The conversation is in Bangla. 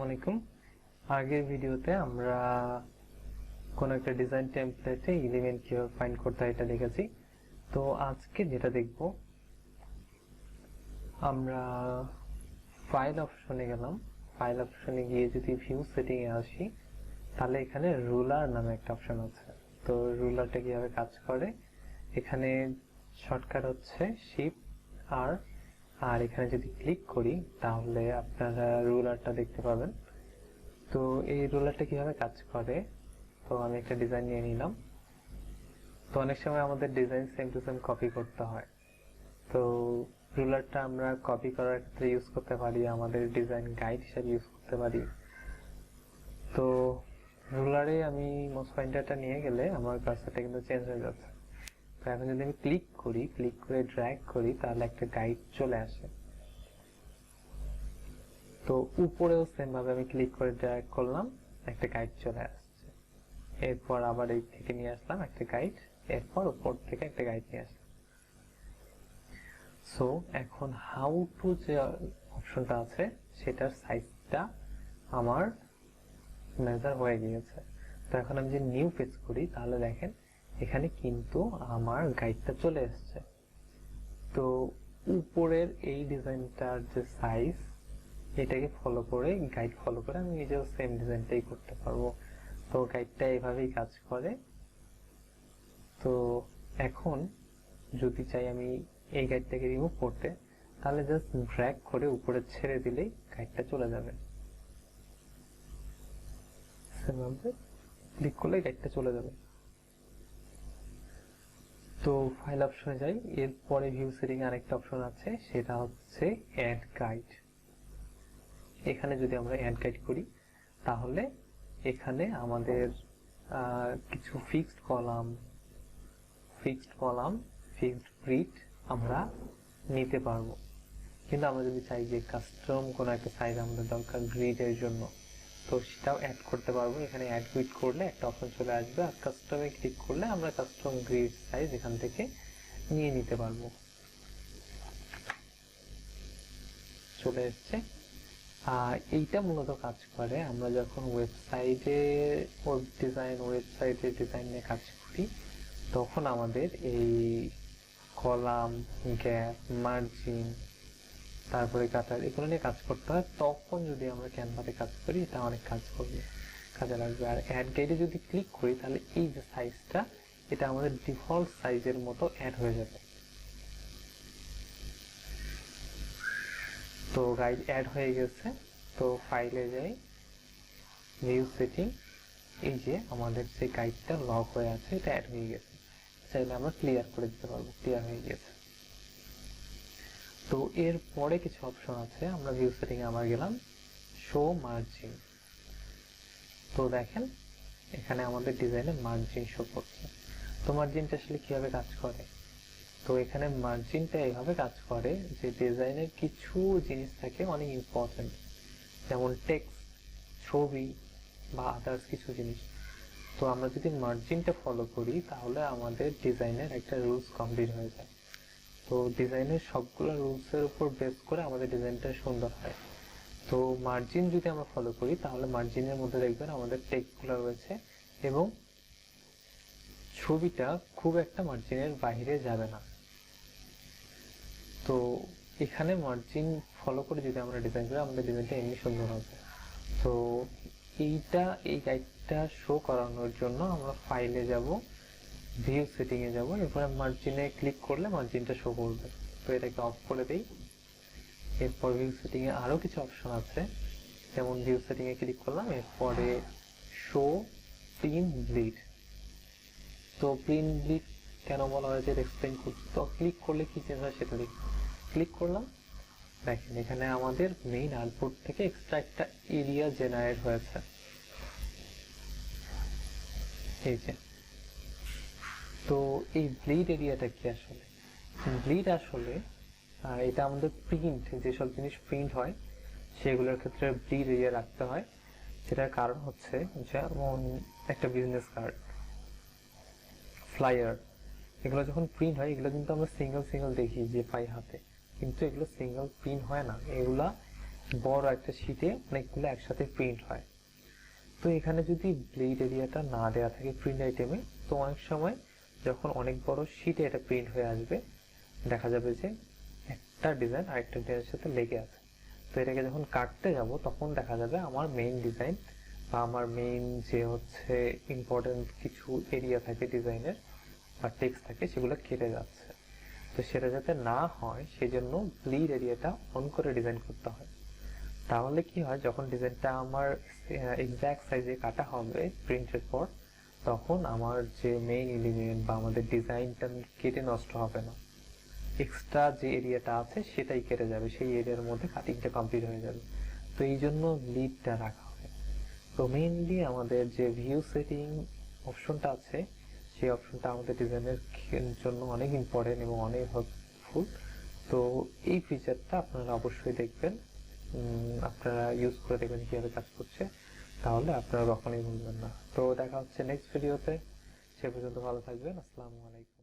আসসালামু আলাইকুম। আগের ভিডিওতে আমরা কোন একটা ডিজাইন টেমপ্লেটে এলিমেন্ট কিভাবে ফাইন্ড করতে হয় এটা দেখেছি। তো আজকে যেটা দেখব, আমরা ফাইল অপশনে গেলাম। ফাইল অপশনে গিয়ে যদি ভিউ সেটিং এ আসি, তাহলে এখানে রুলার নামে একটা অপশন আছে। তো রুলারটা কিভাবে কাজ করে, এখানে শর্টকাট হচ্ছে শিফট আর আর এখানে যদি ক্লিক করি তাহলে আপনারা রুলারটা দেখতে পাবেন। তো এই রুলারটা কিভাবে কাজ করে, তো আমি একটা ডিজাইন নিয়ে নিলাম। তো অনেক সময় আমাদের design same to same copy করতে হয়। তো রুলারটা আমরা কপি করার ক্ষেত্রে ইউজ করতে পারি, আমাদের ডিজাইন গাইড হিসেবে ইউজ করতে পারি। তো রুলারে আমি মাউস পয়েন্টারটা নিয়ে গেলে আমার কার্সারটা কিন্তু চেঞ্জ হয়ে যাচ্ছে। তো এখন যদি আমি ক্লিক করে ড্র্যাগ করি তাহলে একটা গাইড চলে আসে। তো উপরেও সেম ভাবে আমি ক্লিক করে ড্র্যাগ করলাম, একটা গাইড চলে আসছে। এরপর আবার এই থেকে নিয়ে আসলাম একটা গাইড, এরপর উপর থেকে একটা গাইড নিয়ে আসলাম। সো এখন হাউ টু যে অপশনটা আছে সেটার সাইজটা আমার মেজার হয়ে গিয়েছে। তো এখন আমি যে নিউ পেজ করি তাহলে দেখেন এখানে কিন্তু আমার গাইডটা চলে এসছে। তো উপরের এই ডিজাইনটার যে সাইজ, এটাকে ফলো করে গাইড ফলো করে আমি নিজেও সেম ডিজাইনটাই করতে পারবো। তো গাইডটা এইভাবেই কাজ করে। তো এখন যদি চাই আমি এই গাইডটাকে রিমুভ করতে, তাহলে জাস্ট ড্র্যাগ করে উপরে ছেড়ে দিলেই গাইডটা চলে যাবে। ক্লিক করলে গাইডটা চলে যাবে। তো ফাইল অপশনে যাই, এরপরে ভিউ সেটিং এ আরেকটা অপশন আছে, সেটা হচ্ছে অ্যাড গাইড। এখানে যদি আমরা অ্যাড গাইড করি তাহলে এখানে আমাদের কিছু ফিক্সড কলাম, ফিক্সড গ্রিড আমরা নিতে পারবো। কিন্তু আমরা যদি চাই যে কাস্টম কোনো একটা সাইজ আমাদের দরকার গ্রিডের জন্য, তো সেটাও অ্যাড করতে পারবো। এখানে অ্যাড গ্রিড করলে একটা অপশন চলে আসবে, আর কাস্টমে ক্লিক করলে আমরা কাস্টম গ্রিড সাইজ এখান থেকে নিয়ে নিতে পারবো। চলে এসছে। এইটা মূলত কাজ করে আমরা যখন ওয়েবসাইটে ডিজাইন নিয়ে কাজ করি, তখন আমাদের এই কলাম, গ্যাপ, মার্জিন, তারপরে কাটার, এগুলো নিয়ে কাজ করতে হয়। তখন যদি আমরা ক্যানভাতে কাজ করি এটা অনেক কাজে লাগবে। আর অ্যাড গাইডে যদি ক্লিক করি তাহলে এই যে সাইজটা, এটা আমাদের ডিফল্ট সাইজের মতো অ্যাড হয়ে যাবে। তো গাইড অ্যাড হয়ে গেছে। তো ফাইলে যাই, ভিউ সেটিং, এই যে আমাদের যে গাইডটা লক হয়ে আছে এটা অ্যাড হয়ে গেছে। চাইলে আমরা ক্লিয়ার করে দিতে পারবো, ক্লিয়ার হয়ে গেছে। তো এর পরে কিছু অপশন আছে, আমরা ভিউ সেটিং এ আবার গেলাম, শো মার্জিন। তো দেখেন এখানে আমাদের ডিজাইনে মার্জিন শো করছে। তো মার্জিনটা আসলে কিভাবে কাজ করে, তো এখানে মার্জিনটা এইভাবে কাজ করে যে ডিজাইনের কিছু জিনিস থাকে অনেক ইম্পর্টেন্ট, যেমন টেক্সট, ছবি বা আদার্স কিছু জিনিস। তো আমরা যদি মার্জিনটা ফলো করি তাহলে আমাদের ডিজাইনের একটা রুলস কমপ্লিট হয়ে যায়। তো ডিজাইনের সবগুলো রুলসের উপর বেস করে আমাদের ডিজাইনটা সুন্দর হয়। তো মার্জিন যদি আমরা ফলো করি তাহলে মার্জিনের মধ্যে দেখবেন আমাদের টেক্সটগুলো রয়েছে এবং ছবিটা খুব একটা মার্জিনের বাইরে যাবে না। তো এখানে মার্জিন ফলো করে যদি আমরা ডিজাইন করি, আমাদের ডিজাইনটা এমনি সুন্দর হবে। তো এই গাইডটা শো করানোর জন্য আমরা ফাইলে যাব, ভিউ সেটিং এ যাব, এরপরে মার্জিনে ক্লিক করলে মার্জিনটা শো করবে। তো এটাকে অফ করে দেই। এরপর ভিউ সেটিং এ আরো কিছু অপশন আছে, যেমন ভিউ সেটিং এ ক্লিক করলাম, এরপরে শো প্রিন্ট ব্লিড। তো প্রিন্ট ব্লিড কেন বলা হয়েছে এক্সপ্লেইন করছি। তো ক্লিক করলে কি চেঞ্জ হয় সেটা দেখি। ক্লিক করলাম, দেখেন এখানে আমাদের মেইন আউটপুট থেকে এক্সট্রা একটা এরিয়া জেনারেট হয়েছে। এই যে, তো এই ব্লিড এরিয়াটা কি আসলে? ব্লিড আসলে এটা আমাদের প্রিন্ট, যেসব জিনিস প্রিন্ট হয় সেগুলোর ক্ষেত্রে ব্লিড এরিয়া রাখতে হয়। সেটার কারণ হচ্ছে যেমন একটা বিজনেস কার্ড, ফ্লায়ার, এগুলো যখন প্রিন্ট হয় এগুলো কিন্তু আমরা সিঙ্গেল দেখি যে পাই হাতে, কিন্তু এগুলো সিঙ্গেল প্রিন্ট হয় না, এগুলা বড় একটা শীটে অনেকগুলো একসাথে প্রিন্ট হয়। তো এখানে যদি ব্লিড এরিয়াটা না দেওয়া থাকে প্রিন্ট আইটেমে, তো অনেক সময় যখন অনেক বড় শীটে এটা প্রিন্ট হয়ে আসবে, দেখা যাবে যে একটা ডিজাইন আরেকটা ডিজাইনের সাথে লেগে আছে। তো এটাকে যখন কাটতে যাব তখন দেখা যাবে আমার মেইন ডিজাইন বা আমার মেইন যে হচ্ছে ইম্পর্টেন্ট কিছু এরিয়া থাকে ডিজাইনের বা টেক্সট থাকে, সেগুলো কেটে যাচ্ছে। তো সেটা যাতে না হয় সেজন্য ব্লিড এরিয়াটা অন করে ডিজাইন করতে হয়। তাহলে কি হয়, যখন ডিজাইনটা আমার এক্সাক্ট সাইজে কাটা হবে প্রিন্টের পর, তখন আমার যে মেইন এলিমেন্ট বা আমাদের ডিজাইনটা কেটে নষ্ট হবে না, এক্সট্রা যে এরিয়াটা আছে সেটাই কেটে যাবে, সেই এরিয়ার মধ্যে কাটিংটা কমপ্লিট হয়ে যাবে। তো এই জন্য লিডটা রাখা হয়। তো মেইনলি আমাদের যে ভিউ সেটিং অপশনটা আছে, সেই অপশনটা আমাদের ডিজাইনের জন্য অনেক ইম্পর্টেন্ট এবং অনেক হেল্পফুল। তো এই ফিচারটা আপনারা অবশ্যই দেখবেন, আপনারা ইউজ করে দেখবেন কিভাবে কাজ করছে, তাহলে আপনারা কখনোই ভুলবেন না। তো দেখা হচ্ছে নেক্সট ভিডিওতে, সে পর্যন্ত ভালো থাকবেন। আসসালামু আলাইকুম।